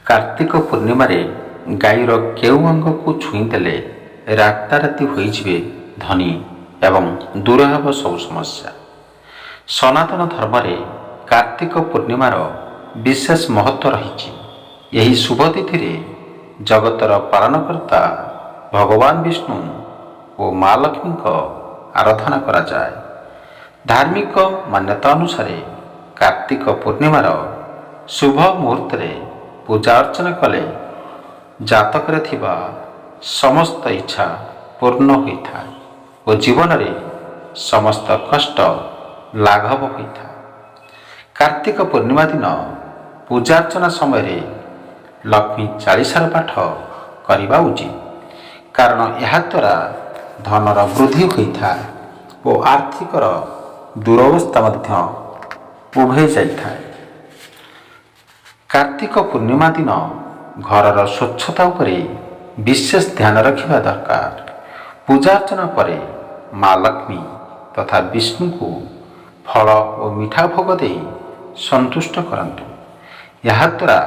କାର୍ତ୍ତିକ ପୂର୍ଣ୍ଣିମାରେ ଗାଈର କେଉଁ ଅଙ୍ଗକୁ ଛୁଇଁଦେଲେ ରାତାରାତି ହୋଇଯିବେ ଧନୀ ଏବଂ ଦୂର ହେବ ସବୁ ସମସ୍ୟା। ସନାତନ ଧର୍ମରେ କାର୍ତ୍ତିକ ପୂର୍ଣ୍ଣିମାର ବିଶେଷ ମହତ୍ଵ ରହିଛି। ଏହି ଶୁଭ ତିଥିରେ ଜଗତର ପାଳନକର୍ତ୍ତା ଭଗବାନ ବିଷ୍ଣୁ ଓ ମା ଲକ୍ଷ୍ମୀଙ୍କ ଆରାଧନା କରାଯାଏ। ଧାର୍ମିକ ମାନ୍ୟତା ଅନୁସାରେ କାର୍ତ୍ତିକ ପୂର୍ଣ୍ଣିମାର ଶୁଭ ମୁହୂର୍ତ୍ତରେ ପୂଜା ଅର୍ଚ୍ଚନା କଲେ ଜାତକରେ ଥିବା ସମସ୍ତ ଇଚ୍ଛା ପୂର୍ଣ୍ଣ ହୋଇଥାଏ ଓ ଜୀବନରେ ସମସ୍ତ କଷ୍ଟ ଲାଘବ ହୋଇଥାଏ। କାର୍ତ୍ତିକ ପୂର୍ଣ୍ଣିମା ଦିନ ପୂଜା ଅର୍ଚ୍ଚନା ସମୟରେ ଲକ୍ଷ୍ମୀ ଚାଳିଶାର ପାଠ କରିବା ଉଚିତ, କାରଣ ଏହାଦ୍ୱାରା ଧନର ବୃଦ୍ଧି ହୋଇଥାଏ ଓ ଆର୍ଥିକର ଦୁରବସ୍ଥା ମଧ୍ୟ ଉଭେଇ ଯାଇଥାଏ। କାର୍ତ୍ତିକ ପୂର୍ଣ୍ଣିମା ଦିନ ଘରର ସ୍ୱଚ୍ଛତା ଉପରେ ବିଶେଷ ଧ୍ୟାନ ରଖିବା ଦରକାର। ପୂଜା ଅର୍ଚ୍ଚନା ପରେ ମା ଲକ୍ଷ୍ମୀ ତଥା ବିଷ୍ଣୁଙ୍କୁ ଫଳ ଓ ମିଠା ଭୋଗ ଦେଇ ସନ୍ତୁଷ୍ଟ କରନ୍ତୁ। ଏହାଦ୍ୱାରା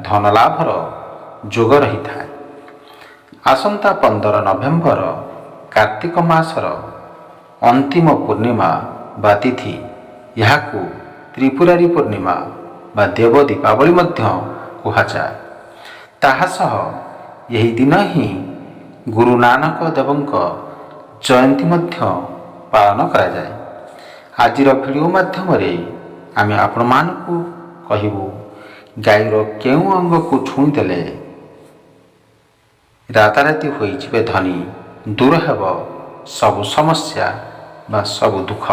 ଧନଲାଭର ଯୋଗ ରହିଥାଏ। ଆସନ୍ତା 15 ନଭେମ୍ବର କାର୍ତ୍ତିକ ମାସର ଅନ୍ତିମ ପୂର୍ଣ୍ଣିମା ବା ତିଥି। ଏହାକୁ ତ୍ରିପୁରାରୀ ପୂର୍ଣ୍ଣିମା ବା ଦେବ ଦୀପାବଳି ମଧ୍ୟ କୁହାଯାଏ। ତାହା ସହ ଏହି ଦିନ ହିଁ ଗୁରୁ ନାନକ ଦେବଙ୍କ ଜୟନ୍ତୀ ମଧ୍ୟ ପାଳନ କରାଯାଏ। ଆଜିର ଭିଡ଼ିଓ ମାଧ୍ୟମରେ ଆମେ ଆପଣମାନଙ୍କୁ କହିବୁ ଗାଈର କେଉଁ ଅଙ୍ଗକୁ ଛୁଇଁଦେଲେ ରାତାରାତି ହୋଇଯିବେ ଧନୀ, ଦୂର ହେବ ସବୁ ସମସ୍ୟା ବା ସବୁ ଦୁଃଖ।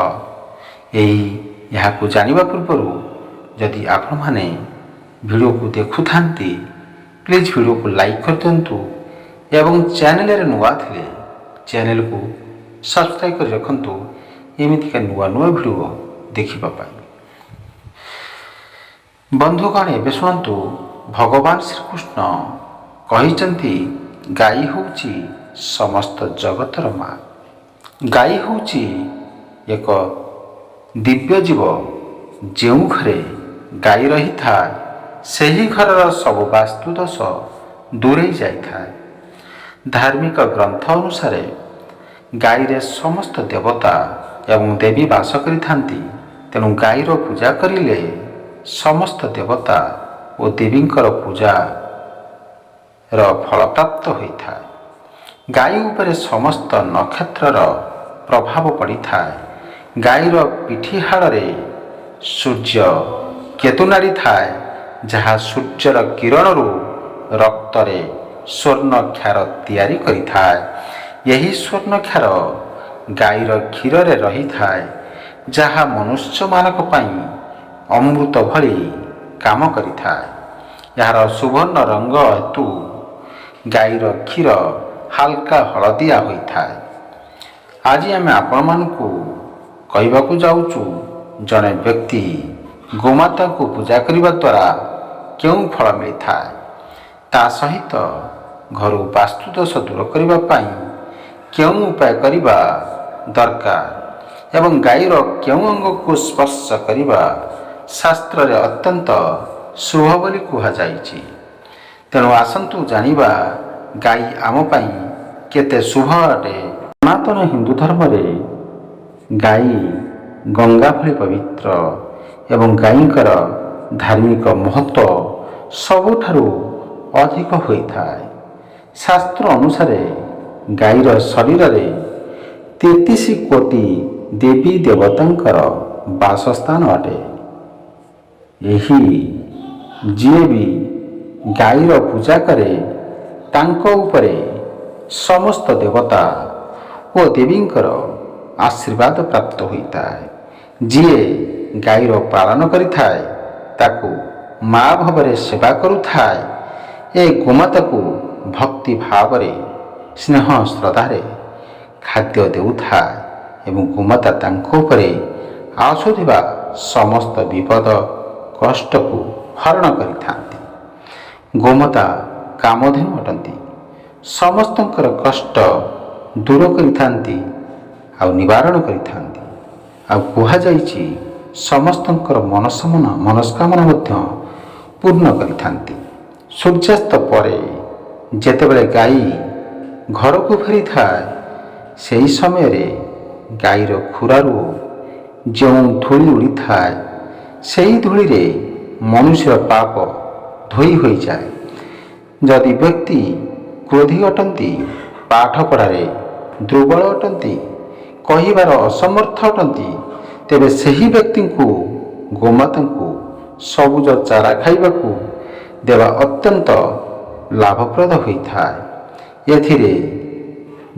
ଏହାକୁ ଜାଣିବା ପୂର୍ବରୁ ଯଦି ଆପଣମାନେ ଭିଡ଼ିଓକୁ ଦେଖୁଥାନ୍ତି ପ୍ଲିଜ୍ ଭିଡ଼ିଓକୁ ଲାଇକ୍ କରିଦିଅନ୍ତୁ ଏବଂ ଚ୍ୟାନେଲରେ ନୂଆ ଥିଲେ ଚ୍ୟାନେଲକୁ ସବସ୍କ୍ରାଇବ୍ କରି ରଖନ୍ତୁ ଏମିତିକା ନୂଆ ନୂଆ ଭିଡ଼ିଓ ଦେଖିବା ପାଇଁ। ବନ୍ଧୁଗଣ, ଏବେ ଶୁଣନ୍ତୁ, ଭଗବାନ ଶ୍ରୀକୃଷ୍ଣ କହିଛନ୍ତି ଗାଈ ହେଉଛି ସମସ୍ତ ଜଗତର ମା। ଗାଈ ହେଉଛି ଏକ ଦିବ୍ୟ ଜୀବ। ଯେଉଁ ଘରେ ଗାଈ ରହିଥାଏ ସେହି ଘରର ସବୁ ବାସ୍ତୁ ଦୋଷ ଦୂରେଇ ଯାଇଥାଏ। ଧାର୍ମିକ ଗ୍ରନ୍ଥ ଅନୁସାରେ ଗାଈରେ ସମସ୍ତ ଦେବତା ଏବଂ ଦେବୀ ବାସ କରିଥାନ୍ତି। ତେଣୁ ଗାଈର ପୂଜା କରିଲେ ସମସ୍ତ ଦେବତା ଓ ଦେବୀଙ୍କର ପୂଜାର ଫଳପ୍ରାପ୍ତ ହୋଇଥାଏ। ଗାଈ ଉପରେ ସମସ୍ତ ନକ୍ଷତ୍ରର ପ୍ରଭାବ ପଡ଼ିଥାଏ। ଗାଈର ପିଠି ହାଡ଼ରେ ସୂର୍ଯ୍ୟ କେତୁନାଡ଼ି ଥାଏ, ଯାହା ସୂର୍ଯ୍ୟର କିରଣରୁ ରକ୍ତରେ ସ୍ୱର୍ଣ୍ଣକ୍ଷାର ତିଆରି କରିଥାଏ। ଏହି ସ୍ୱର୍ଣ୍ଣକ୍ଷାର ଗାଈର କ୍ଷୀରରେ ରହିଥାଏ, ଯାହା ମନୁଷ୍ୟମାନଙ୍କ ପାଇଁ ଅମୃତ ଭଳି କାମ କରିଥାଏ। ଏହାର ସୁବର୍ଣ୍ଣ ରଙ୍ଗ ହେତୁ ଗାଈର କ୍ଷୀର ହାଲକା ହଳଦିଆ ହୋଇଥାଏ। ଆଜି ଆମେ ଆପଣମାନଙ୍କୁ କହିବାକୁ ଯାଉଛୁ ଜଣେ ବ୍ୟକ୍ତି ଗୋମାତାଙ୍କୁ ପୂଜା କରିବା ଦ୍ୱାରା କେଉଁ ଫଳ ମିଳିଥାଏ, ତା ସହିତ ଘରୁ ବାସ୍ତୁଦୋଷ ଦୂର କରିବା ପାଇଁ କେଉଁ ଉପାୟ କରିବା ଦରକାର ଏବଂ ଗାଈର କେଉଁ ଅଙ୍ଗକୁ ସ୍ପର୍ଶ କରିବା ଶାସ୍ତ୍ରରେ ଅତ୍ୟନ୍ତ ଶୁଭ ବୋଲି କୁହାଯାଇଛି। ତେଣୁ ଆସନ୍ତୁ ଜାଣିବା ଗାଈ ଆମ ପାଇଁ କେତେ ଶୁଭ ଅଟେ। ସନାତନ ହିନ୍ଦୁ ଧର୍ମରେ ଗାଈ ଗଙ୍ଗା ଭଳି ପବିତ୍ର ଏବଂ ଗାଈଙ୍କର ଧାର୍ମିକ ମହତ୍ଵ ସବୁଠାରୁ ଅଧିକ ହୋଇଥାଏ। ଶାସ୍ତ୍ର ଅନୁସାରେ ଗାଈର ଶରୀରରେ 33 କୋଟି ଦେବୀ ଦେବତାଙ୍କର ବାସସ୍ଥାନ ଅଟେ। ଯିଏ ବି ଗାଈର ପୂଜା କରେ ତାଙ୍କ ଉପରେ ସମସ୍ତ ଦେବତା ଓ ଦେବୀଙ୍କର ଆଶୀର୍ବାଦ ପ୍ରାପ୍ତ ହୋଇଥାଏ। ଯିଏ ଗାଈର ପାଳନ କରିଥାଏ ତାକୁ ମା ଭାବରେ ସେବା କରୁଥାଏ। ଏ ଗୋମାତାକୁ ଭକ୍ତି ଭାବରେ ସ୍ନେହ ଶ୍ରଦ୍ଧାରେ ଖାଦ୍ୟ ଦେଉଥାଏ ଏବଂ ଗୋମାତା ତାଙ୍କ ଉପରେ ଆସୁଥିବା ସମସ୍ତ ବିପଦ କଷ୍ଟକୁ ହରଣ କରିଥାନ୍ତି। ଗୋମାତା କାମଧେନୁ ଅଟନ୍ତି। ସମସ୍ତଙ୍କର କଷ୍ଟ ଦୂର କରିଥାନ୍ତି ଆଉ ନିବାରଣ କରିଥାନ୍ତି। ଆଉ କୁହାଯାଇଛି ସମସ୍ତଙ୍କର ମନସ୍କାମନା ମଧ୍ୟ ପୂର୍ଣ୍ଣ କରିଥାନ୍ତି। ସୂର୍ଯ୍ୟାସ୍ତ ପରେ ଯେତେବେଳେ ଗାଈ ଘରକୁ ଫେରିଥାଏ, ସେହି ସମୟରେ ଗାଈର ଖୁରାରୁ ଯେଉଁ ଧୂଳି ଉଡ଼ିଥାଏ, ସେହି ଧୂଳିରେ ମନୁଷ୍ୟର ପାପ ଧୋଇ ହୋଇଯାଏ। ଯଦି ବ୍ୟକ୍ତି କ୍ରୋଧୀ ଅଟନ୍ତି, ପାଠ ପଢ଼ାରେ ଦୁର୍ବଳ ଅଟନ୍ତି, କହିବାର ଅସମର୍ଥ ଅଟନ୍ତି, ତେବେ ସେହି ବ୍ୟକ୍ତିଙ୍କୁ ଗୋମାତାଙ୍କୁ ସବୁଜ ଚାରା ଖାଇବାକୁ ଦେବା ଅତ୍ୟନ୍ତ ଲାଭପ୍ରଦ ହୋଇଥାଏ। ଏଥିରେ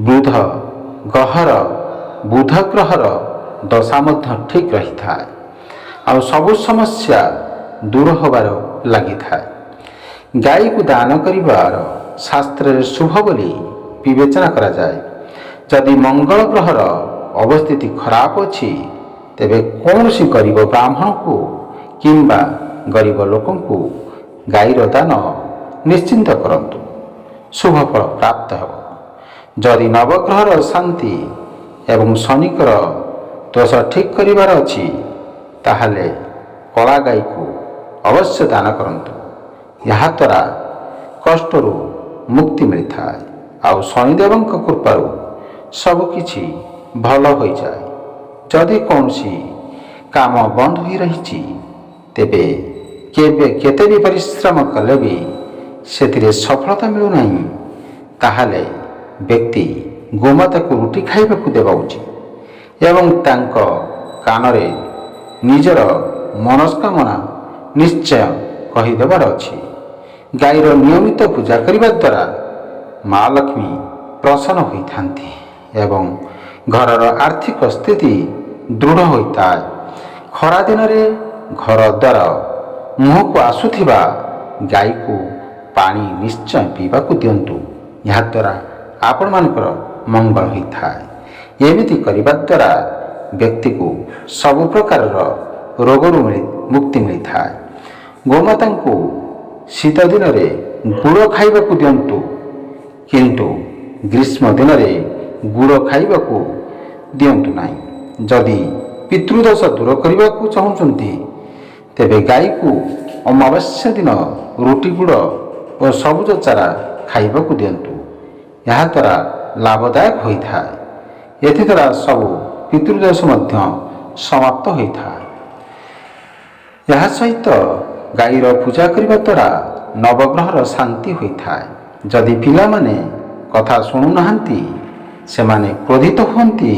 ବୃଦ୍ଧ ଗହର ବୁଧ ଗ୍ରହର ଦଶା ମଧ୍ୟ ଠିକ୍ ରହିଥାଏ। ଆଉ ସବୁ ସମସ୍ୟା ଦୂର ହେବାର ଲାଗିଥାଏ। ଗାଈକୁ ଦାନ କରିବାର ଶାସ୍ତ୍ରରେ ଶୁଭ ବୋଲି ବିବେଚନା କରାଯାଏ। ଯଦି ମଙ୍ଗଳ ଗ୍ରହର ଅବସ୍ଥିତି ଖରାପ ଅଛି, ତେବେ କୌଣସି ଗରିବ ବ୍ରାହ୍ମଣକୁ କିମ୍ବା ଗରିବ ଲୋକଙ୍କୁ ଗାଈର ଦାନ ନିଶ୍ଚିନ୍ତ କରନ୍ତୁ, ଶୁଭ ଫଳ ପ୍ରାପ୍ତ ହେବ। ଯଦି ନବଗ୍ରହର ଶାନ୍ତି ଏବଂ ଶନିଙ୍କର ଦୋଷ ଠିକ୍ କରିବାର ଅଛି, ତାହେଲେ କଳା ଗାଈକୁ ଅବଶ୍ୟ ଦାନ କରନ୍ତୁ। ଏହାଦ୍ୱାରା କଷ୍ଟରୁ ମୁକ୍ତି ମିଳିଥାଏ ଆଉ ଶନିଦେବଙ୍କ କୃପାରୁ ସବୁକିଛି ଭଲ ହୋଇଯାଏ। ଯଦି କୌଣସି କାମ ବନ୍ଦ ହୋଇ ରହିଛି, ତେବେ କେତେ ବି ପରିଶ୍ରମ କଲେ ବି ସେଥିରେ ସଫଳତା ମିଳୁନାହିଁ, ତାହେଲେ ବ୍ୟକ୍ତି ଗୋମାତାକୁ ରୁଟି ଖାଇବାକୁ ଦେବା ଉଚିତ ଏବଂ ତାଙ୍କ କାନରେ ନିଜର ମନସ୍କାମନା ନିଶ୍ଚୟ କହିଦେବାର ଅଛି। ଗାଈର ନିୟମିତ ପୂଜା କରିବା ଦ୍ୱାରା ମା ଲକ୍ଷ୍ମୀ ପ୍ରସନ୍ନ ହୋଇଥାନ୍ତି ଏବଂ ଘରର ଆର୍ଥିକ ସ୍ଥିତି ଦୃଢ଼ ହୋଇଥାଏ। ଖରାଦିନରେ ଘର ଦ୍ୱାର ମୁହଁକୁ ଆସୁଥିବା ଗାଈକୁ ପାଣି ନିଶ୍ଚୟ ପିଇବାକୁ ଦିଅନ୍ତୁ। ଏହାଦ୍ୱାରା ଆପଣମାନଙ୍କର ମଙ୍ଗଳ ହୋଇଥାଏ। ଏମିତି କରିବା ଦ୍ୱାରା ବ୍ୟକ୍ତିକୁ ସବୁ ପ୍ରକାରର ରୋଗରୁ ମୁକ୍ତି ମିଳିଥାଏ। ଗୋମାତାଙ୍କୁ ଶୀତ ଦିନରେ ଗୁଡ଼ ଖାଇବାକୁ ଦିଅନ୍ତୁ, କିନ୍ତୁ ଗ୍ରୀଷ୍ମ ଦିନରେ ଗୁଡ଼ ଖାଇବାକୁ ଦିଅନ୍ତୁ ନାହିଁ। ଯଦି ପିତୃଦୋଷ ଦୂର କରିବାକୁ ଚାହୁଁଛନ୍ତି, ତେବେ ଗାଈକୁ ଅମାବାସ୍ୟା ଦିନ ରୁଟି ଗୁଡ଼ ଓ ସବୁଜ ଚାରା ଖାଇବାକୁ ଦିଅନ୍ତୁ। ଏହାଦ୍ୱାରା ଲାଭଦାୟକ ହୋଇଥାଏ। ଏଥିଦ୍ୱାରା ସବୁ ପିତୃଦୋଷ ମଧ୍ୟ ସମାପ୍ତ ହୋଇଥାଏ। ଏହା ସହିତ ଗାଈର ପୂଜା କରିବା ଦ୍ୱାରା ନବଗ୍ରହର ଶାନ୍ତି ହୋଇଥାଏ। ଯଦି ପିଲାମାନେ କଥା ଶୁଣୁନାହାନ୍ତି, ସେମାନେ କ୍ରୋଧିତ ହୁଅନ୍ତି,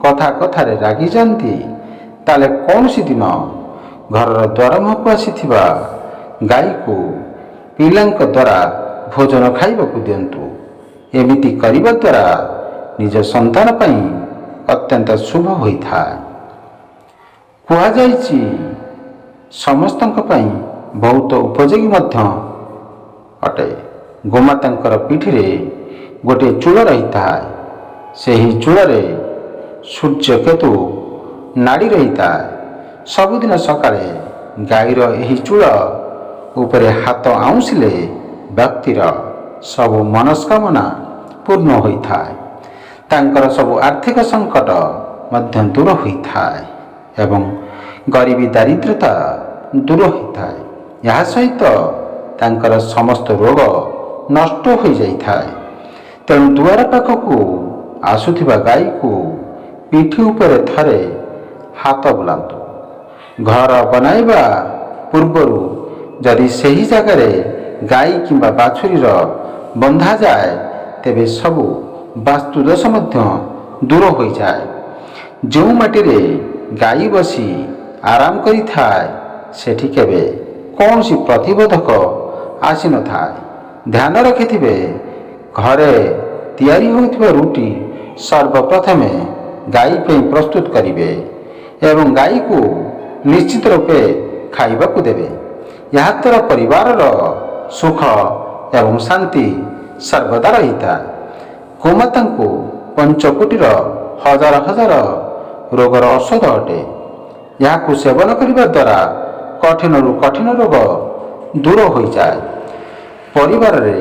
କଥା କଥାରେ ରାଗିଯାଆନ୍ତି, ତାହେଲେ କୌଣସି ଦିନ ଘରର ଦ୍ୱାର ମୁହଁକୁ ଆସିଥିବା ଗାଈକୁ ପିଲାଙ୍କ ଦ୍ୱାରା ଭୋଜନ ଖାଇବାକୁ ଦିଅନ୍ତୁ। ଏମିତି କରିବା ଦ୍ୱାରା ନିଜ ସନ୍ତାନ ପାଇଁ ଅତ୍ୟନ୍ତ ଶୁଭ ହୋଇଥାଏ। କୁହାଯାଇଛି ସମସ୍ତଙ୍କ ପାଇଁ ବହୁତ ଉପଯୋଗୀ ମଧ୍ୟ ଅଟେ। ଗୋମାତାଙ୍କର ପିଠିରେ ଗୋଟିଏ ଚୂଳ ରହିଥାଏ। ସେହି ଚୂଳରେ ସୂର୍ଯ୍ୟକେତୁ ନାଡ଼ି ରହିଥାଏ। ସବୁଦିନ ସକାଳେ ଗାଈର ଏହି ଚୂଳ ଉପରେ ହାତ ଆଉଁସିଲେ ବ୍ୟକ୍ତିର ସବୁ ମନସ୍କାମନା ପୂର୍ଣ୍ଣ ହୋଇଥାଏ। ତାଙ୍କର ସବୁ ଆର୍ଥିକ ସଙ୍କଟ ମଧ୍ୟ ଦୂର ହୋଇଥାଏ ଏବଂ ଗରିବୀ ଦାରିଦ୍ର୍ୟତା ଦୂର ହୋଇଥାଏ। ଏହା ସହିତ ତାଙ୍କର ସମସ୍ତ ରୋଗ ନଷ୍ଟ ହୋଇଯାଇଥାଏ। ତେଣୁ ଦୁଆର ପାଖକୁ ଆସୁଥିବା ଗାଈକୁ ପିଠି ଉପରେ ଥରେ ହାତ ବୁଲାନ୍ତୁ। ଘର ବନାଇବା ପୂର୍ବରୁ ଯଦି ସେହି ଜାଗାରେ ଗାଈ କିମ୍ବା ବାଛୁରୀର ବନ୍ଧାଯାଏ, ତେବେ ସବୁ ବାସ୍ତୁଦୋଷ ମଧ୍ୟ ଦୂର ହୋଇଯାଏ। ଯେଉଁ ମାଟିରେ ଗାଈ ବସି ଆରାମ କରିଥାଏ, ସେଠି କେବେ କୌଣସି ପ୍ରତିବନ୍ଧକ ଆସିନଥାଏ। ଧ୍ୟାନ ରଖିଥିବେ, ଘରେ ତିଆରି ହେଉଥିବା ରୁଟି ସର୍ବପ୍ରଥମେ ଗାଈ ପାଇଁ ପ୍ରସ୍ତୁତ କରିବେ ଏବଂ ଗାଈକୁ ନିଶ୍ଚିତ ରୂପେ ଖାଇବାକୁ ଦେବେ। ଏହାଦ୍ୱାରା ପରିବାରର ସୁଖ ଏବଂ ଶାନ୍ତି ସର୍ବଦା ରହିଥାଏ। ଗୋମାତାଙ୍କୁ ପଞ୍ଚକୋଟିର ହଜାର ହଜାର ରୋଗର ଔଷଧ ଅଟେ। ଏହାକୁ ସେବନ କରିବା ଦ୍ୱାରା କଠିନରୁ କଠିନ ରୋଗ ଦୂର ହୋଇଯାଏ। ପରିବାରରେ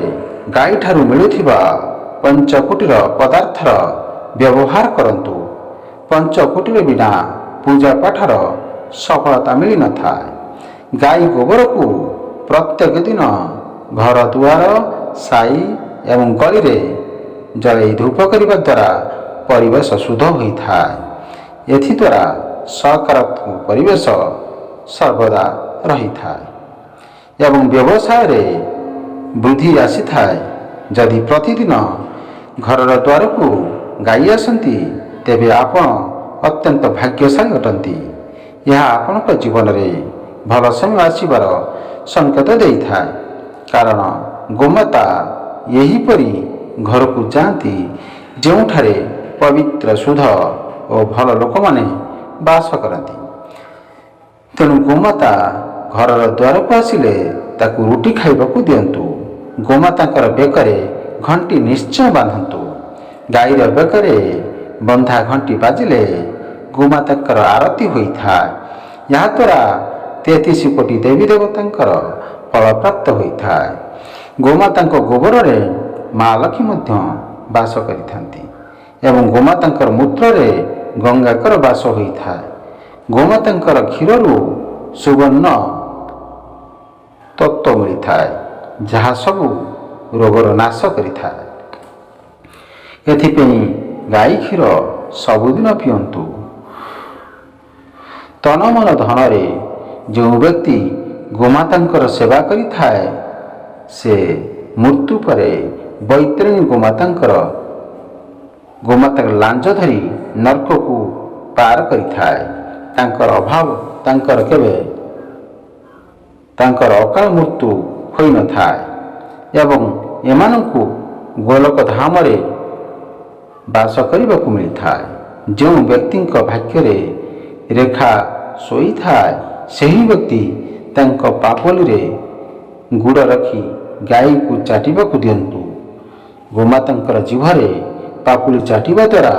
ଗାଈଠାରୁ ମିଳୁଥିବା ପଞ୍ଚକୋଟିର ପଦାର୍ଥର ବ୍ୟବହାର କରନ୍ତୁ। ପଞ୍ଚକୋଟିର ବିନା ପୂଜା ପାଠର ସଫଳତା ମିଳିନଥାଏ। ଗାଈ ଗୋବରକୁ ପ୍ରତ୍ୟେକ ଦିନ ଘର ଦୁଆର ସାହି ଏବଂ ଗଳିରେ ଜଳାଇ ଧୂପ କରିବା ଦ୍ୱାରା ପରିବେଶ ଶୁଦ୍ଧ ହୋଇଥାଏ। ଏଥିଦ୍ୱାରା ସକାରାତ୍ମକ ପରିବେଶ ସର୍ବଦା ରହିଥାଏ ଏବଂ ବ୍ୟବସାୟରେ ବୃଦ୍ଧି ଆସିଥାଏ। ଯଦି ପ୍ରତିଦିନ ଘରର ଦ୍ୱାରକୁ ଗାଈ ଆସନ୍ତି ତେବେ ଆପଣ ଅତ୍ୟନ୍ତ ଭାଗ୍ୟଶାଳୀ ଅଟନ୍ତି। ଏହା ଆପଣଙ୍କ ଜୀବନରେ ଭଲ ସମୟ ଆସିବାର ସଂକେତ ଦେଇଥାଏ, କାରଣ ଗୋମାତା ଏହିପରି ଘରକୁ ଯାଆନ୍ତି ଯେଉଁଠାରେ ପବିତ୍ର ଶୁଦ୍ଧ ଓ ଭଲ ଲୋକମାନେ ବାସ କରନ୍ତି। ତେଣୁ ଗୋମାତା ଘରର ଦ୍ୱାରକୁ ଆସିଲେ ତାକୁ ରୁଟି ଖାଇବାକୁ ଦିଅନ୍ତୁ। ଗୋମାତାଙ୍କର ବେକରେ ଘଣ୍ଟି ନିଶ୍ଚୟ ବାନ୍ଧନ୍ତୁ। ଗାଈର ବେକରେ ବନ୍ଧା ଘଣ୍ଟି ବାଜିଲେ ଗୋମାତାଙ୍କର ଆରତି ହୋଇଥାଏ। ଏହାଦ୍ୱାରା 33 କୋଟି ଦେବୀ ଦେବତାଙ୍କର ଫଳ ପ୍ରାପ୍ତ ହୋଇଥାଏ। ଗୋମାତାଙ୍କ ଗୋବରରେ ମା ଲକ୍ଷ୍ମୀ ମଧ୍ୟ ବାସ କରିଥାନ୍ତି ଏବଂ ଗୋମାତାଙ୍କର ମୂତ୍ରରେ ଗଙ୍ଗାଙ୍କର ବାସ ହୋଇଥାଏ। ଗୋମାତାଙ୍କର କ୍ଷୀରରୁ ସୁବର୍ଣ୍ଣ ତତ୍ତ୍ୱ ମିଳିଥାଏ, ଯାହା ସବୁ ରୋଗର ନାଶ କରିଥାଏ। ଏଥିପାଇଁ ଗାଈ କ୍ଷୀର ସବୁଦିନ ପିଅନ୍ତୁ। ତନ ମନ ଧନରେ ଯେଉଁ ବ୍ୟକ୍ତି ଗୋମାତାଙ୍କର ସେବା କରିଥାଏ ସେ ମୃତ୍ୟୁ ପରେ ବୈତରଣୀ ଗୋମାତାଙ୍କ ଲାଞ୍ଜ ଧରି ନର୍କକୁ ପାର କରିଥାଏ। ତାଙ୍କର ଅକାଳ ମୃତ୍ୟୁ ହୋଇନଥାଏ ଏବଂ ଏମାନଙ୍କୁ ଗୋଲକ ଧାମରେ ବାସ କରିବାକୁ ମିଳିଥାଏ। ଯେଉଁ ବ୍ୟକ୍ତିଙ୍କ ଭାଗ୍ୟରେ ରେଖା ଶୋଇଥାଏ ସେହି ବ୍ୟକ୍ତି ତାଙ୍କ ପାପୁଲିରେ ଗୁଡ଼ ରଖି ଗାଈକୁ ଚାଟିବାକୁ ଦିଅନ୍ତୁ। ଗୋମାତାଙ୍କର ଜିଭରେ ପାପୁଲି ଚାଟିବା ଦ୍ୱାରା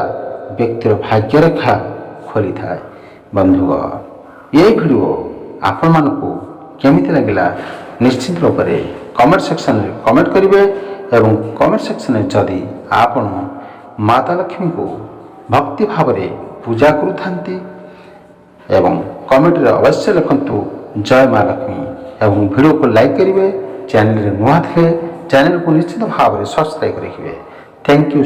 ବ୍ୟକ୍ତିର ଭାଗ୍ୟରେଖା ଖୋଲିଥାଏ। ବନ୍ଧୁଗଣ, ଏହି ଭିଡ଼ିଓ ଆପଣମାନଙ୍କୁ କେମିତି ଲାଗିଲା ନିଶ୍ଚିତ ରୂପରେ କମେଣ୍ଟ ସେକ୍ସନରେ କମେଣ୍ଟ କରିବେ ଏବଂ କମେଣ୍ଟ ସେକ୍ସନରେ ଯଦି ଆପଣ ମାତା ଲକ୍ଷ୍ମୀଙ୍କୁ ଭକ୍ତି ଭାବରେ ପୂଜା କରୁଥାନ୍ତି ଏବଂ କମେଣ୍ଟରେ ଅବଶ୍ୟ ଲେଖନ୍ତୁ ଜୟ ମା ଲକ୍ଷ୍ମୀ ଏବଂ ଭିଡ଼ିଓକୁ ଲାଇକ୍ କରିବେ। ଚ୍ୟାନେଲରେ ନୂଆ ଥିଲେ ଚ୍ୟାନେଲକୁ ନିଶ୍ଚିତ ଭାବରେ ସବସ୍କ୍ରାଇବ୍ ରଖିବେ। Thank you.